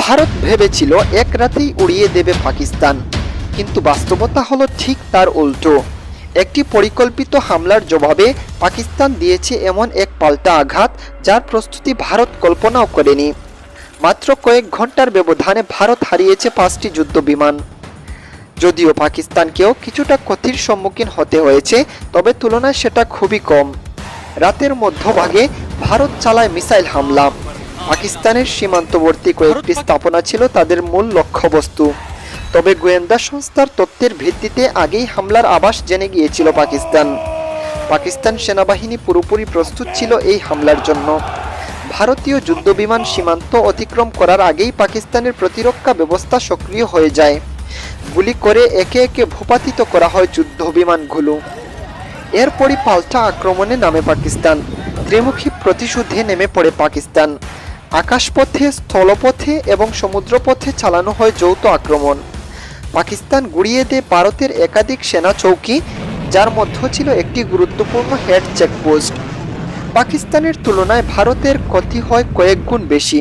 ভারত ভেবেছিল এক রাতেই উড়িয়ে দেবে পাকিস্তান, কিন্তু বাস্তবতা হলো ঠিক তার উল্টো। একটি পরিকল্পিত হামলার জবাবে পাকিস্তান দিয়েছে এমন এক পাল্টা আঘাত যার প্রস্তুতি ভারত কল্পনাও করেনি। মাত্র কয়েক ঘন্টার ব্যবধানে ভারত হারিয়েছে 5টি যুদ্ধবিমান। যদিও পাকিস্তানকেও কিছুটা ক্ষতির সম্মুখীন হতে হয়েছে, তবে তুলনায় সেটা খুবই কম। রাতের মধ্যভাগে ভারত চালায় মিসাইল হামলা। পাকিস্তানের সীমান্তবর্তী কয়েকটি স্থাপনা ছিল তাদের মূল লক্ষ্যবস্তু। তবে গোয়েন্দা সংস্থার তথ্যের ভিত্তিতে আগেই হামলার আভাস জেনে গিয়েছিল পাকিস্তান সেনাবাহিনী পুরোপুরি প্রস্তুত ছিল এই হামলার জন্য। ভারতীয় যুদ্ধবিমান সীমান্ত অতিক্রম করার আগেই পাকিস্তানের প্রতিরক্ষা ব্যবস্থা সক্রিয় হয়ে যায়। গুলি করে একে একে ভূপাতিত করা হয় যুদ্ধবিমানগুলো। এরপরই পাল্টা আক্রমণে নামে পাকিস্তান। ত্রিমুখী প্রতিশোধে নেমে পড়ে পাকিস্তান। আকাশপথে, স্থলপথে এবং সমুদ্রপথে চালানো হয় যৌথ আক্রমণ। পাকিস্তান গুড়িয়ে দেয় ভারতের একাধিক সেনা চৌকি, যার মধ্যে ছিল একটি গুরুত্বপূর্ণ হেড চেকপোস্ট। পাকিস্তানের তুলনায় ভারতের ক্ষতি হয় কয়েক গুণ বেশি।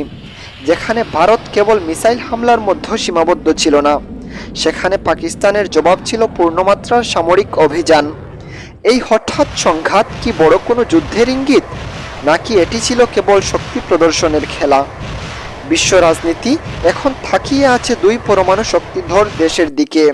যেখানে ভারত কেবল মিসাইল হামলার মধ্যে সীমাবদ্ধ ছিল না, সেখানে পাকিস্তানের জবাব ছিল পূর্ণমাত্রার সামরিক অভিযান। এই হঠাৎ সংঘাত কি বড় কোনো যুদ্ধের ইঙ্গিত, নাকি এটি ছিল কেবল শক্তি প্রদর্শনের খেলা? বিশ্ব রাজনীতি এখন তাকিয়ে আছে দুই পরমাণু শক্তিধর দেশের দিকে।